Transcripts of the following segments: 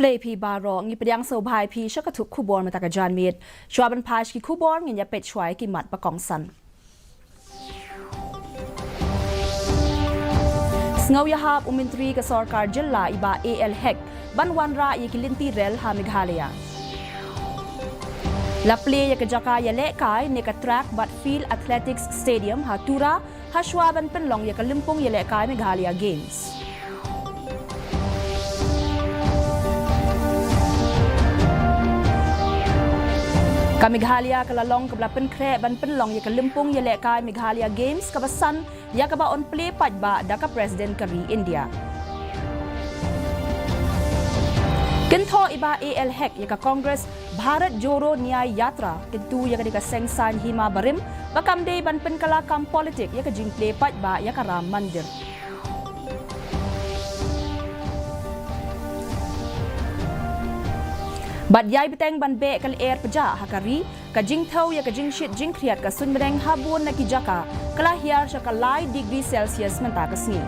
Sublay pi baro ngi pedang so bhai pi shakathuk khubor mataka janmit shwaban phash ki khubor ngi nya pet chwai ki mat pakong san Sngaw yahab umintri ka sarkar jilla iba AL hek banwan ra yikilinti rel ha Meghalaya Laple ya ka jaka ya le kai ne ka track but field athletics stadium ha tura ha shwaban penlong ya ka limpong ya le kai Meghalaya games Ka Meghalaya kalalong kablapen kre ban penlong ya kalimpong ya lekai Meghalaya Games kabasan ya kaba on play pajba da ka President Kari India. Kentho iba AL hek ya ka Congress Bharat Joro Nyay Yatra kentu ya ka sengsan hima barim bakamde ban penkala kam politik ya ka jing play pajba ya ka Ram Mandir. Bat yai beteng ban be kal air peja hakari ka jing thau ya ka jing shit jing kriat ka sun bereng habun na ki jaka kala hiar sha ka lai degree Celsius menta ka sni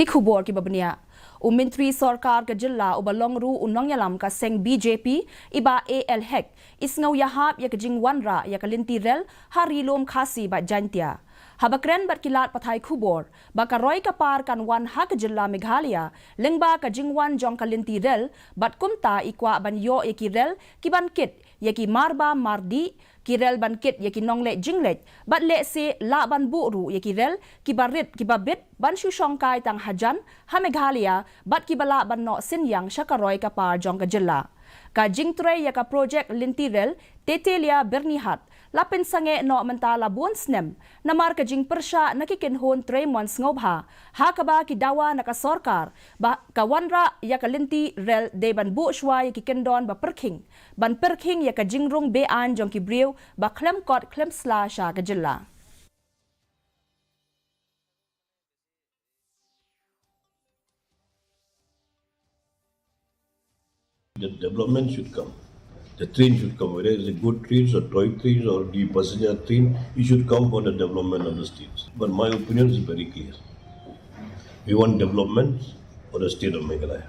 ki khubor ki babnia Umintri sarkar ka jilla ubalong ru unong yalam ka seng BJP iba AL hek isngaw yahap ya ka jing wanra ya ka linti rel harilom Khasi ba jantia Habakren berkilat pathai khubor baka roy kapar kan wan ha ka jilla Meghalaya lengba ka jingwan jong kalinti rel bat kumta ikwa ban yo yaki rel ki ban kit yaki marba mardi ki rel ban kit yaki nongle jinglet bat le se la ban bu ru yaki rel ki barit ki babit ban shu shongkai tang hajan ha Meghalaya bat ki bala ban no sinyang shakaroy kapar jong ka jilla ka jingtre yaka project linti rel tetelia bernihat lapin sange no mentala buon snem namar ka jing persya nakikinhon 3 months ngobha hakaba ki dawa naka sarkar ba kawanra ya kalinti rel deban bu shwa ya kikendon ba perking ban perking ya ka jingrung bean jong ki brew ba klem kot klem sla sha ka jilla The development should come. The train should come, whether it's a good train or toy trains or the passenger train, it should come for the development of the states. But my opinion is very clear. We want development for the state of Meghalaya.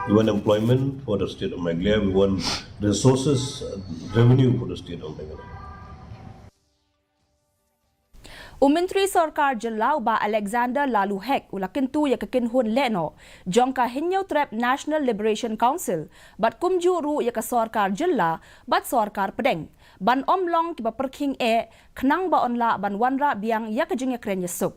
We want employment for the state of Meghalaya. We want resources, revenue for the state of Meghalaya. Umintri sarkar jilla ba Alexander Lalu hek ulakintu ya kakinhun leno jongka hinyo trap National Liberation Council bat kumju ru ya ka sarkar jilla bat sarkar pedeng ban omlong ki ba perking knang ba onla ban wanra biang ya ka jing ya kren yesuk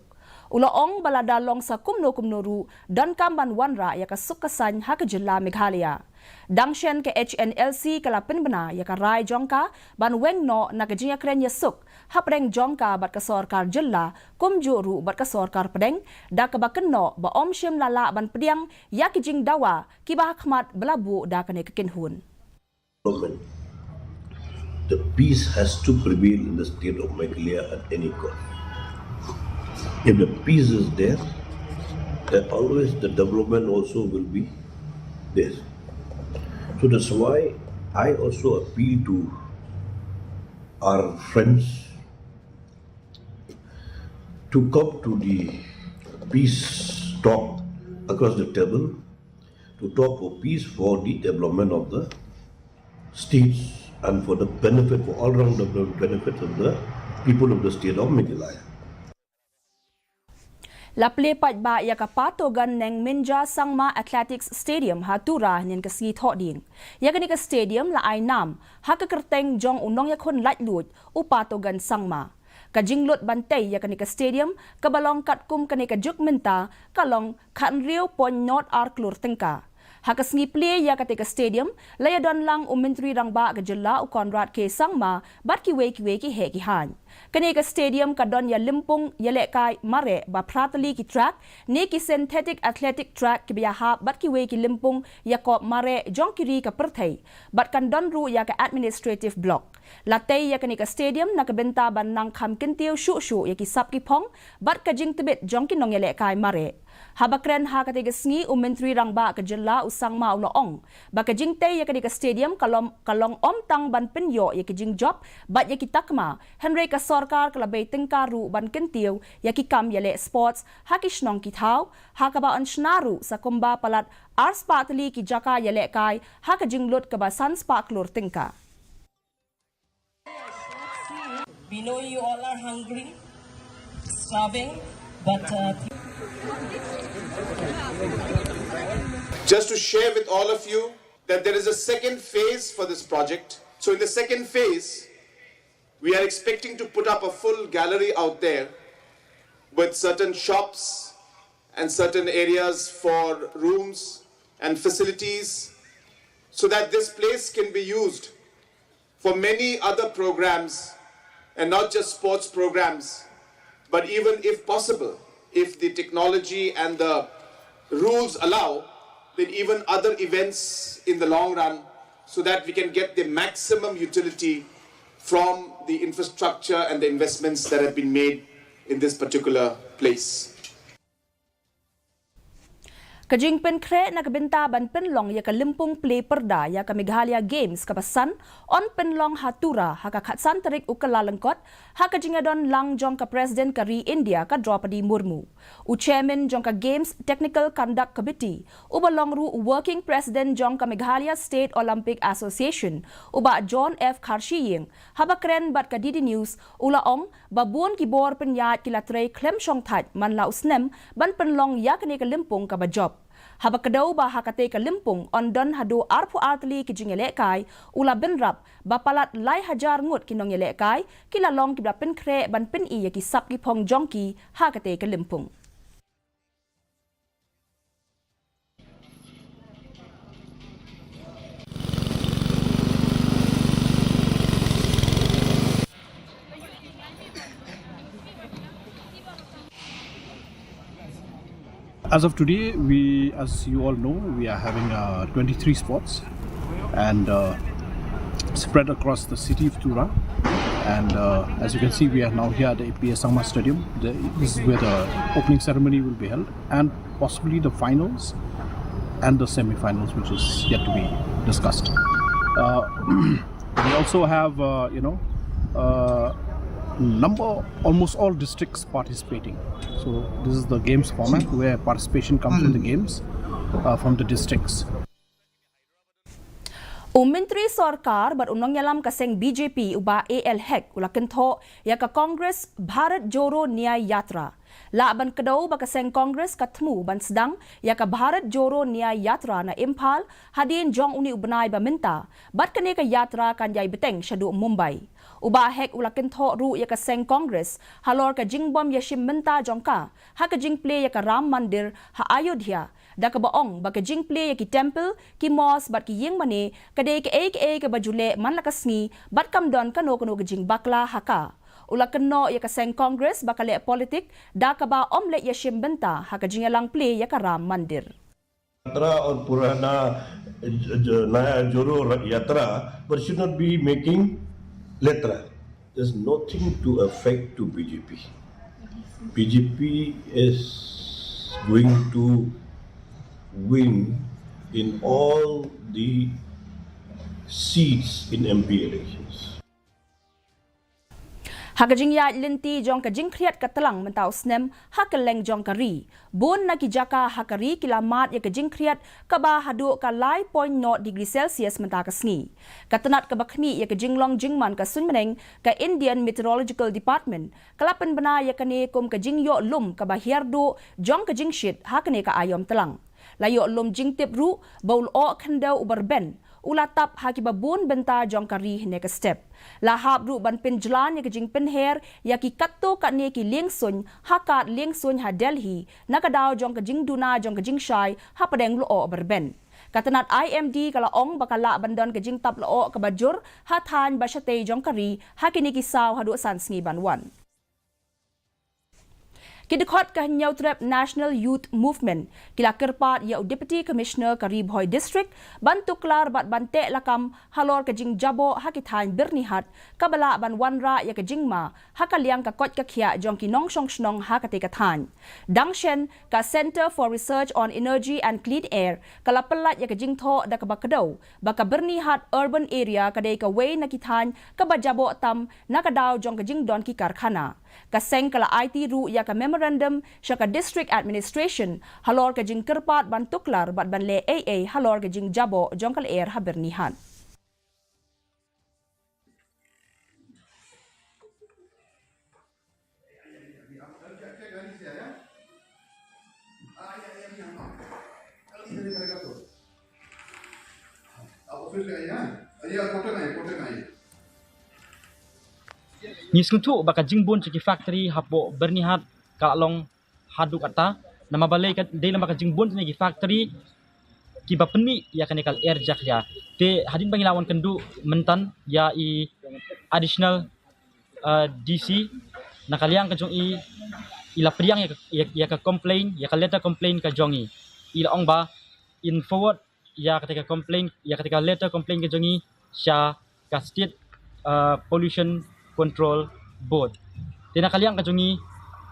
ulaong baladalong sa kumno ru dan kam ban wanra ya ka sukasan ha ka jilla Meghalaya Dangshen ke HNLC kalapin bana ya ka rai jongka ban weng no na ka jing ya kren yesuk hapreng jongka bat ka sarkar jilla kumjuru bat ka sarkar pedeng da ka bakenno ba om shim lala ban pediang ya ki jing dawa ki ba khmat belabu da ka ne kinhun The peace has to prevail in the state of Meghalaya at any cost. If the peace is there, then always the development also will be there. So that's why I also appeal to our friends to come to the peace talk across the table, to talk for peace for the development of the states and for the benefit, for all-round benefit of the people of the state of Meghalaya. Laple pajba ya ka patogan neng Minja Sangma Athletics Stadium hatura nin ka si thoding. Ya ka stadium la ay nam ha ka kerteng jong unong ya khon lat lut upatogan Sangma. Kajinglot bantay ya kanika stadium kabalong katkum kanika jukmenta kalong kanriw pon not arklur tengka. Hakas ngiple ya katika stadium laya don lang umintri rang ba gajalla u Conrad ke Sangma bat ki ki he ki han. Kanika stadium kadon ya limpung ya lekai mare ba pratali ki track ne ki synthetic athletic track ki biya bat ki limpung ya ko mare jong kiri ka perthai bat kan don ru ya ka administrative block. Latay ya kanika stadium nakabenta ban nang kham kintiw shu ya ki sap ki phong bat ka jing tibet jong ki nong ya lekai mare. Habakren ha katiga sngi Menteri Rangba ke jela usang ma ulaong. Ba ke jing te ya ke stadium kalong om tang ban penyo ya ke jing job bat ya ki takma Henry ka sarkar kala bay tengkaru ban kentiu ya ki kam ya le sports ha ki shnong ki thau ha ka ba an shnaru sa kumba palat ars patli ki jaka ya le kai ha ka jing lut ka ba sans pak lur tingka. We know you all are hungry, starving, but just to share with all of you that there is a second phase for this project. So in the second phase, we are expecting to put up a full gallery out there with certain shops and certain areas for rooms and facilities so that this place can be used for many other programs and not just sports programs, but even if possible, if the technology and the rules allow, then even other events in the long run so that we can get the maximum utility from the infrastructure and the investments that have been made in this particular place. Kajing pen kre na kabenta ban penlong ya ka limpung play perda ya ka Meghalaya Games kapasan on penlong hatura ha ka khatsan tarik ukala lengkot ha ka jingadon lang jong ka President kari India ka Draupadi Murmu. U Chairman jong ka Games Technical Conduct Committee ubalong ru Working President jong ka Meghalaya State Olympic Association uba John F. Khasi ying habakren bat ka Didi News ulaong babun kibor penyat kilatrei klem shong that man la usnem ban penlong ya ka ne ka limpung ka ba job. Habakadaw ba hakate ka limpung on don hadu arpu artli ki jingele kai ula benrap bapalat lai hajar ngut kinong yele kai kilalong kibla pen kre ban pen i ki sap ki pong jongki hakate ka limpung. As of today, as you all know, we are having 23 sports and spread across the city of Tura. And as you can see, we are now here at the APS Sangma Stadium. This is where the opening ceremony will be held, and possibly the finals and the semi-finals, which is yet to be discussed. We also have, almost all districts participating. So this is the games format where participation comes from the games from the districts. Menteri Sarkar berundang yalam kaseng BJP uba ALHEC ulakan tho ya ka Congress Bharat Joro Nyay Yatra. La ban kedau ba kaseng Congress katmu ban sedang ya ka Bharat Joro Nyay Yatra na Impal hadin jong uni ubnai ba minta bat kane ka yatra kan jai beteng syadu Mumbai. Uba hek ulakan tho ru ya ka seng Congress halor ka jingbom ya shim minta jongka ha ka jing play ya ka Ram Mandir ha Ayodhya da ka baong ba ka jing play ya ki temple ki mosque bat ki yeng mane ka de ka ka bajule man la kasngi bat kam don kano ka jing bakla haka. Ulakan no ya ka seng Congress ba ka le politik da ka ba omlet ya shim benta ha ka jing lang play ya ka Ram Mandir. Yatra or Purana Naya Joro Yatra, but should not be making letra. There's nothing to affect to BJP. BJP is going to win in all the seats in MP elections. Hakajing ya linti jong ka jing kriat katalang mentau snem hakeleng jong kari bun na kijaka hakari kilamat ya ka jing kriat ka ba hadu ka lai 0.0 degree Celsius menta ka sngi katanat ka bakni ya ka jinglong jingman ka sunmeneng ka Indian Meteorological Department kalapan bana ya kane kum ka jing yo lum ka ba hiardo jong ka jing shit hakane ka ayom telang layo lum jing tip ru baul o khandau uberben ulatap haki babun benta jong kari hine ka step lahab ru ban pinjlan ya kijing pinher ya ki katto ka ne ki lingsun hakat lingsun ha Delhi nakadaw jong kijing duna jong kijing shai ha padeng lu o berben katanat IMD kala ong bakala bandon kijing tap lo ka bajur ha than basyate jong kari ha kini kisaw hadu san sngi ban wan. Kidikot ka hinyaw trep National Youth Movement kila kerpat ya Deputy Commissioner Karibhoy District bantu klar bat bante lakam halor ka jing jabo hakithan bernihat kabala ban wanra ya ka jingma hakaliang ka kot ka khia jong ki nong shong shnong hakate ka than dangshen ka Center for Research on Energy and Clean Air kala pelat ya ka jingtho da ka bakadaw baka bernihat urban area kadai ka way nakithan ka bajabo tam nakadaw jong ka jingdon ki karkhana kaseng kala IT ru ya ka memorandum sya ka district administration halor ka jing kerpat ban tuklar bat ban le AA halor ka jing jabo jong kal air ha bernihan. Ni suntu baka jingbon ciki factory hapo bernihat kalong haduk ata nama balai ka dalam baka jingbon ciki factory ki bapeni ya kanekal air jak ya te hadin bangilawan kendu mentan ya i additional DC nakaliang ka jong i ila priang ya ka complain ya ka letter complain ka jongi ila ong ba in forward ya ketika complain ya ketika letter complain ka jongi sya ka state pollution control board tina kaliang ka jongi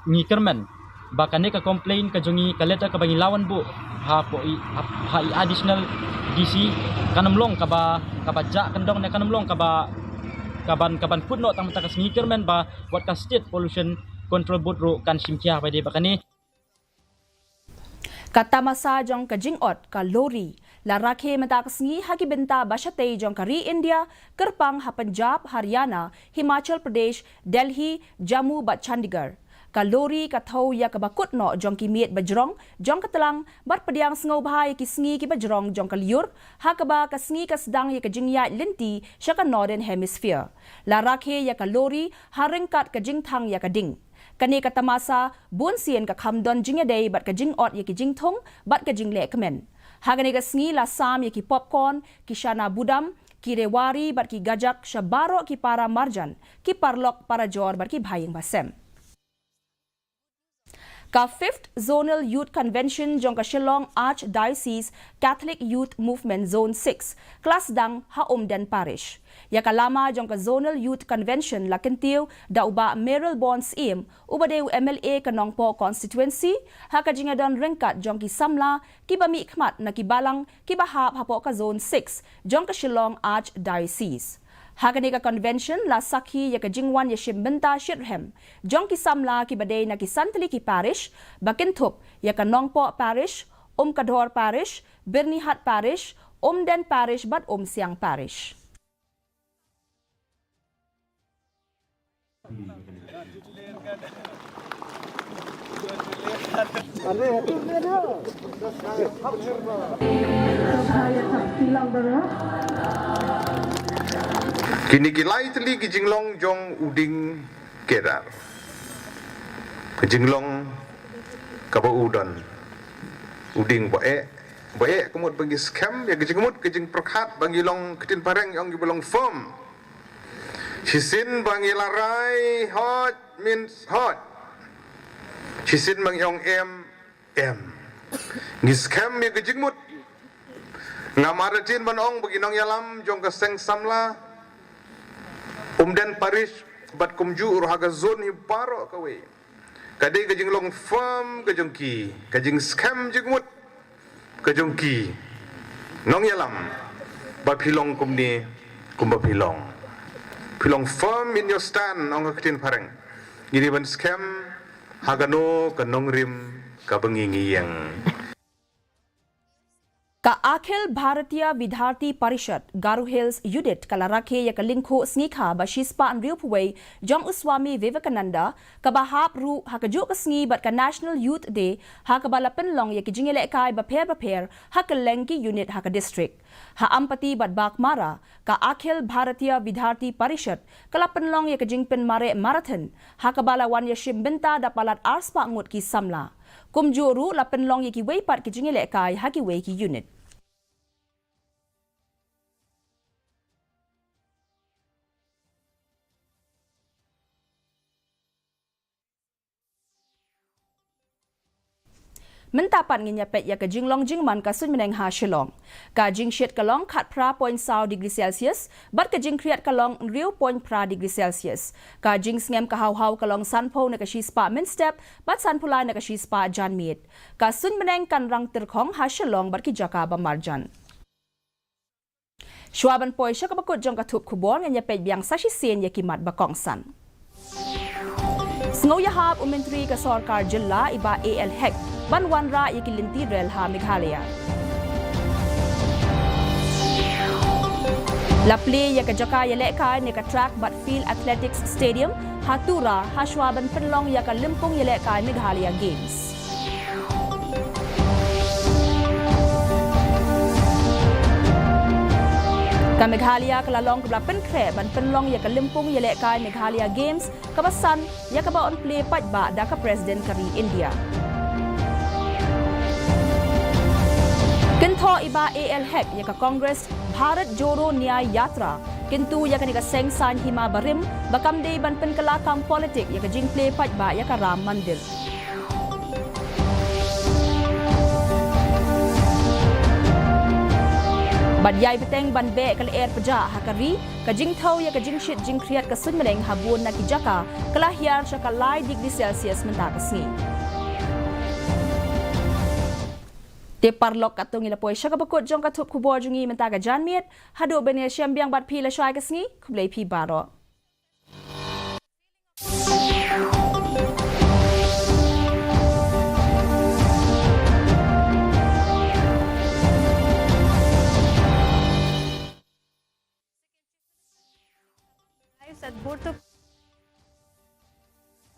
ni kerman bakane ka complain ka jongi ka letter ka bangilawan bu ha po ha i additional DC kanamlong ka ba ja kendong na kanamlong ka ba kaban putno tang mata ka kerman ba what ka state pollution control board ro kan simkia ba de bakane Kata masa jong ka jingot ka lori la rakhe matakasngi haki benta bashate jong ka ri India kerpang ha Punjab Haryana Himachal Pradesh Delhi Jammu bat Chandigarh ka lori ka thau ya ka bakut no jong ki miet bajrong jong ka telang bat pediang sngau bhai ki sngi ki bajrong jong ka liur ha ka ba ka sngi ka sedang ya ka jingya linti sya ka northern hemisphere la rakhe ya ka lori haringkat ka jingthang ya ka ding kani ka tamasa bun sien ka khamdon jingya dei bat ka jingot ye ki jingthong bat ka jingle kemen hagani ka sngi la sam ye ki popcorn ki shana budam ki rewari bat ki gajak shabaro ki para marjan ki parlok para jor bat ki bhaying basem ka 5th Zonal Youth Convention jong ka Shillong Archdiocese Catholic Youth Movement Zone 6 Klas Dang ha Umden Parish ya kalama jong ka Zonal Youth Convention la kentiu da uba Merrill Bonds im uba deu MLA kanongpo constituency ha ka jingadon ringkat jong ki samla ki bami khmat na ki balang ki bahap hapo ka Zone 6 jong ka Shillong Archdiocese Hagani ka convention la sakhi ya ka jingwan ya shimbenta shirhem jong ki samla ki badai na ki santali ki parish bakinthup ya ka nongpo parish kadhor parish birnihat parish umden parish bat siang parish Kini kilai teli kijinglong jong uding kedar. Kijinglong kaba udon. Uding bae kemut bagi scam ya kijingmut kijing perkhat bagi long ketin pareng yang gibolong firm. Sisin bagi larai hot means hot. Sisin bagi yang m. Ngi scam ya kijingmut. Ngamaratin banong bagi nong yalam jong keseng samla. Umden parish bat kumju urhaga zone hi paro kawe. Kadai kajing long firm kajing ki, kajing scam jingmut kajing ki. Nong yalam bat pilong kumni kumba pilong. Pilong firm in your stand ong ketin pareng. Gini ban scam hagano kanong rim kabengingi yang का अखिल भारतीय विद्यार्थी परिषद गारू hills unit कला रखे या कलिंखो स्नीखा बशिस्पा अनरियुपुवे जोंग स्वामी विवेकानंदा कबाहाप रू हकजो कसंगी बट का नेशनल यूथ डे हकबला पेनलोंग या किजिंगले काय बफेर हकलेंगी यूनिट हक डिस्ट्रिक्ट हा अम्पति बट बाकमारा का अखिल भारतीय विद्यार्थी परिषद कला पेनलोंग या किजिंग पेन मारे मैराथन हकबला वन या शिम्बिंता दपालत आर्सपा ngut की समला kumjuru la penlong yaki wei pat ki jingile kai haki wei ki unit Mentapan nginya pet ya ka jinglong jingman ka sun meneng ha shilong. Ka jing shet kalong khat pra point saw degree Celsius, bat ka jing kriat kalong riu point pra degree Celsius. Ka jing sngem ka haw kalong sanpo na ka shi spa min step, bat sanpula na ka shi spa jan meet. Ka sun meneng kan rang tirkhong ha shilong bat ki jaka ba marjan. Shwaban poi sya ka bakut jong ka thup khubor nginya pet biang sashi sen ya kimat ba kongsan. Sngow yahab Menteri ka Sarkar Jilla iba AL Hek banwan ra ikilinti rel ha Meghalaya. Lapli ya ka jaka ya lekay ni ka track but field athletics stadium hatura hashwaban penlong ya ka limpong ya lekay Meghalaya Games. Ka Meghalaya kalalong kabla penkre ban penlong ya ka limpong ya lekay Meghalaya Games kabasan ya ka baon play patba da ka President kari India. Kentho iba AL Hek ya ka Congress Bharat Jodo Nyay Yatra kintu ya ka ni ka seng san hima barim bakam de ban penkelakang politik ya ka jing play patba ya ka Ram Mandir. Badyay beteng ban be kal air peja hakari ka jing thau ya ka jing shit jing kriat ka sun meleng habun na kijaka kala hiar sya ka lai degree Celsius menta ka sngi. Te parlok katong ila poy sya ka bakut jong ka thup kubor jungi menta ka janmiet hadu bene syam biang bat pi la syai ka sngi kublai pi baro. सद्बोध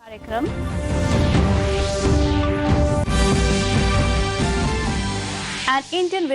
कार्यक्रम and Indian